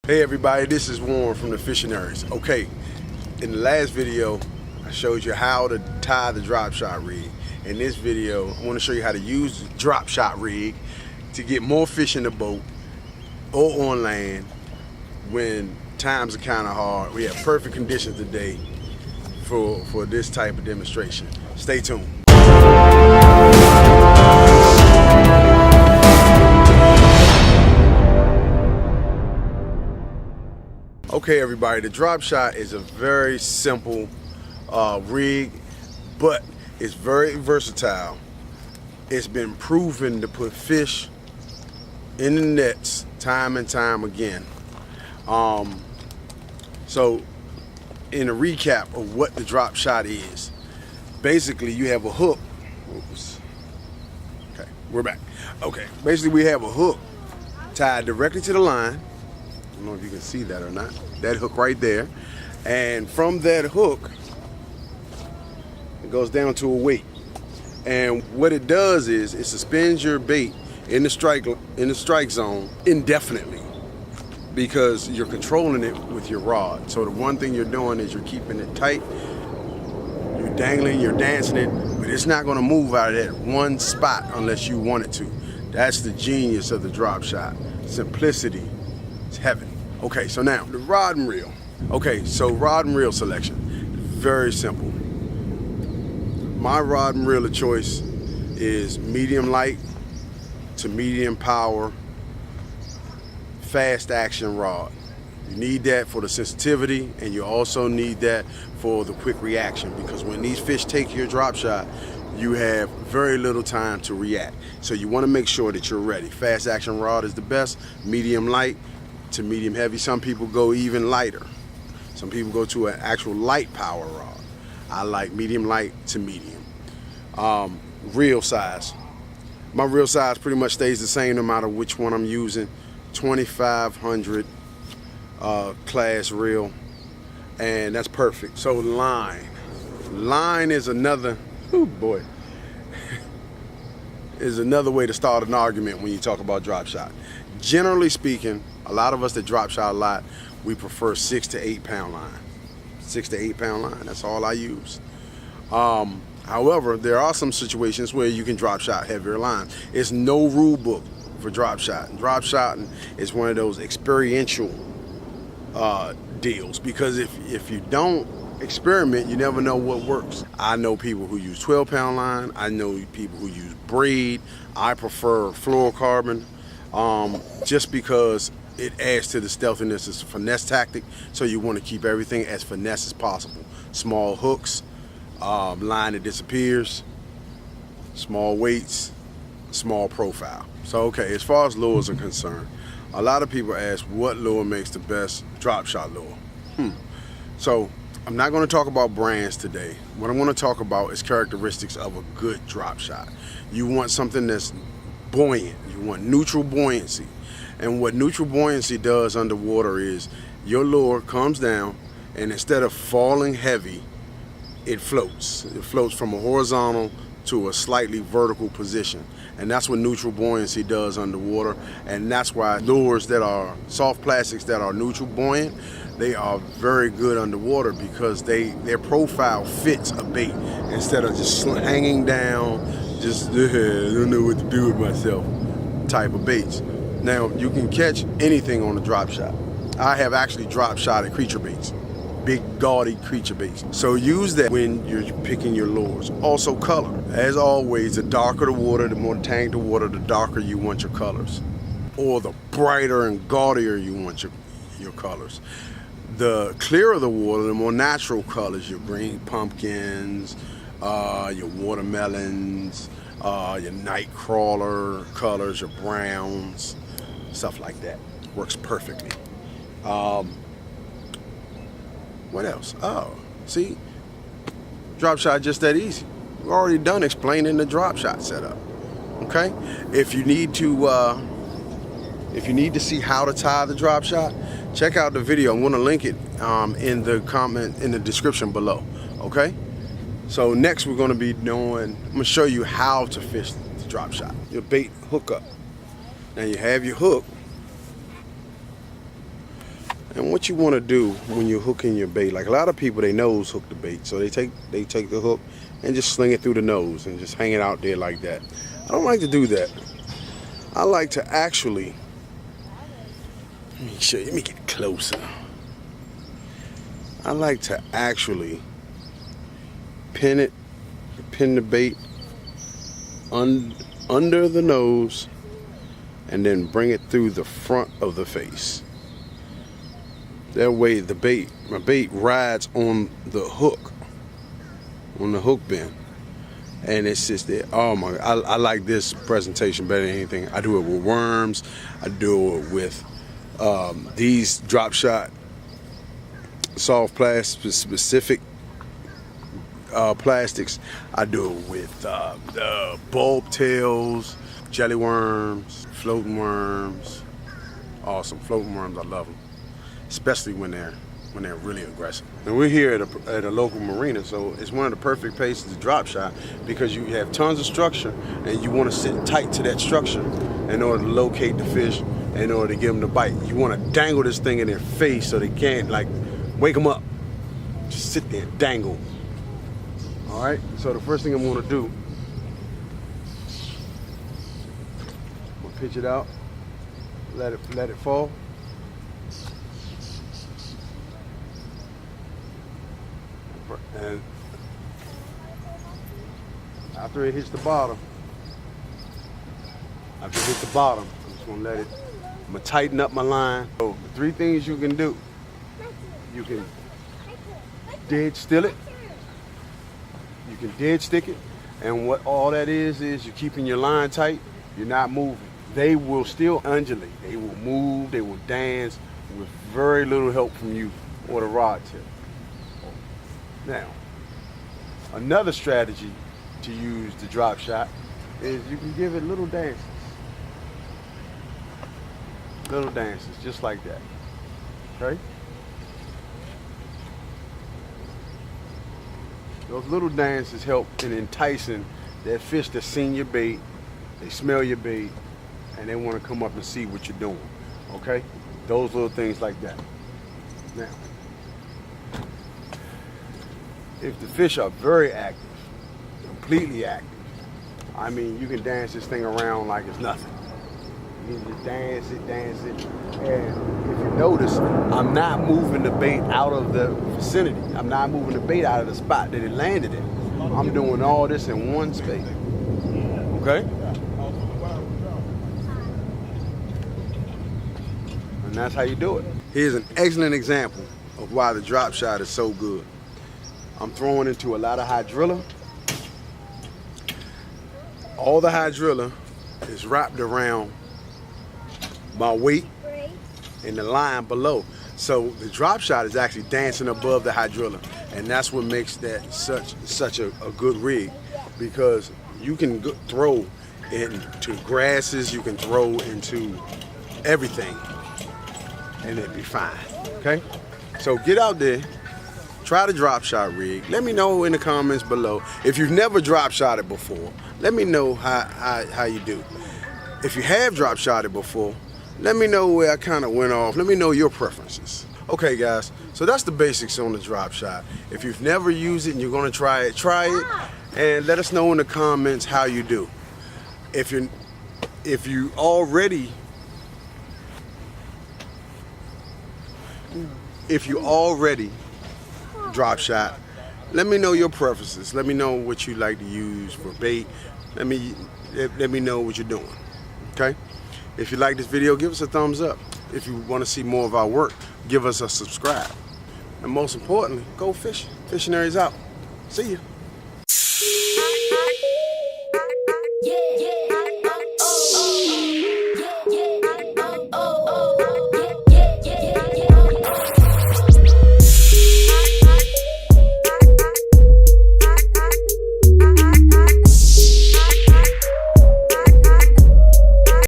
Hey everybody, this is Warren from the Fishinaries. Okay, in the last video, I showed you how to tie the drop shot rig. In this video, I want to show you how to use the drop shot rig to get more fish in the boat or on land when times are kind of hard. We have perfect conditions today for this type of demonstration. Stay tuned. Okay everybody, the drop shot is a very simple rig, but it's very versatile. It's been proven to put fish in the nets time and time again. So in a recap of what the drop shot is, basically you have a hook. Oops. Okay, we're back. Okay, basically we have a hook tied directly to the line. I don't know if you can see that or not. That hook right there. And from that hook, it goes down to a weight. And what it does is it suspends your bait in the strike zone indefinitely, because you're controlling it with your rod. So the one thing you're doing is you're keeping it tight. You're dangling, you're dancing it, but it's not gonna move out of that one spot unless you want it to. That's the genius of the drop shot. Simplicity. It's heaven. Okay, so now the rod and reel. Okay, so rod and reel selection. Very simple. My rod and reel of choice is medium light to medium power, fast action rod. You need that for the sensitivity, and you also need that for the quick reaction, because when these fish take your drop shot, you have very little time to react. So you want to make sure that you're ready. Fast action rod is the best, medium light to medium heavy. Some people go even lighter. Some people go to an actual light power rod. I like medium light to medium. Reel size. My reel size pretty much stays the same no matter which one I'm using. 2500 class reel, and that's perfect. So line. Line is another, oh boy, is another way to start an argument when you talk about drop shot. Generally speaking, a lot of us that drop shot a lot, we prefer 6 to 8 pound line. 6 to 8 pound line, that's all I use. However, there are some situations where you can drop shot heavier lines. It's no rule book for drop shot. Drop shotting is one of those experiential deals, because if you don't experiment, you never know what works. I know people who use 12 pound line. I know people who use braid. I prefer fluorocarbon, just because it adds to the stealthiness. It's a finesse tactic, so you want to keep everything as finesse as possible. Small hooks, line that disappears, small weights, small profile. So okay, as far as lures are concerned, a lot of people ask what lure makes the best drop shot lure. So I'm not going to talk about brands today. What I want to talk about is characteristics of a good drop shot. You want something that's buoyant. You want neutral buoyancy. And what neutral buoyancy does underwater is your lure comes down, and instead of falling heavy, it floats. It floats from a horizontal to a slightly vertical position. And that's what neutral buoyancy does underwater. And that's why lures that are soft plastics that are neutral buoyant, they are very good underwater, because their profile fits a bait instead of just hanging down, just I don't know what to do with myself type of baits. Now you can catch anything on a drop shot. I have actually drop shotted creature baits, big gaudy creature baits. So use that when you're picking your lures. Also color. As always, the darker the water, the more tanked the water, the darker you want your colors. Or the brighter and gaudier you want your colors. The clearer the water, the more natural colors. Your green pumpkins, your watermelons, your night crawler colors, your browns, stuff like that. Works perfectly. What else? Oh, see, drop shot just that easy. We're already done explaining the drop shot setup. Okay, if you need to see how to tie the drop shot, check out the video. I'm going to link it in the description below. Okay, so next we're going to be doing. I'm going to show you how to fish the drop shot. Your bait hook up. Now you have your hook. And what you want to do when you're hooking your bait, like a lot of people, they nose hook the bait. So they take the hook and just sling it through the nose and just hang it out there like that. I don't like to do that. I like to actually, let me get closer. I like to actually pin the bait under the nose and then bring it through the front of the face. That way my bait rides on the hook bend, and it's just there. Oh my God, I like this presentation better than anything. I do it with worms. I do it with these drop shot soft plastic specific plastics. I do it with the bulb tails, jelly worms, floating worms. Awesome floating worms, I love them, especially when they're really aggressive. And we're here at a local marina, so it's one of the perfect places to drop shot because you have tons of structure and you want to sit tight to that structure in order to locate the fish, in order to give them the bite. You want to dangle this thing in their face so they can't, like, wake them up. Just sit there and dangle. All right, so the first thing I'm going to do, I'm going to pitch it out, let it fall. And after it hits the bottom, I'm just gonna tighten up my line. So the three things you can do: you can dead still it, you can dead stick it, and what all that is you're keeping your line tight. You're not moving. They will still undulate. They will move. They will dance with very little help from you or the rod tip. Now, another strategy to use the drop shot is you can give it little dances. Little dances, just like that. Okay? Those little dances help in enticing that fish that's seen your bait, they smell your bait, and they want to come up and see what you're doing. Okay? Those little things like that. Now, if the fish are very active, completely active, I mean, you can dance this thing around like it's nothing. You can just dance it, and if you notice, I'm not moving the bait out of the vicinity. I'm not moving the bait out of the spot that it landed in. I'm doing all this in one space. Okay? And that's how you do it. Here's an excellent example of why the drop shot is so good. I'm throwing into a lot of hydrilla. All the hydrilla is wrapped around my weight and the line below. So the drop shot is actually dancing above the hydrilla. And that's what makes that such a good rig, because you can throw into grasses, you can throw into everything, and it'd be fine, okay? So get out there. Try the drop shot rig. Let me know in the comments below. If you've never drop shotted before, let me know how you do. If you have drop shotted before, let me know where I kind of went off. Let me know your preferences. Okay, guys, so that's the basics on the drop shot. If you've never used it and you're gonna try it, and let us know in the comments how you do. If you already drop shot, let me know your preferences. Let me know what you like to use for bait. Let me know what you're doing. Okay? If you like this video, give us a thumbs up. If you want to see more of our work, give us a subscribe. And most importantly, go fishing. Fishinaries out. See ya. Yeah.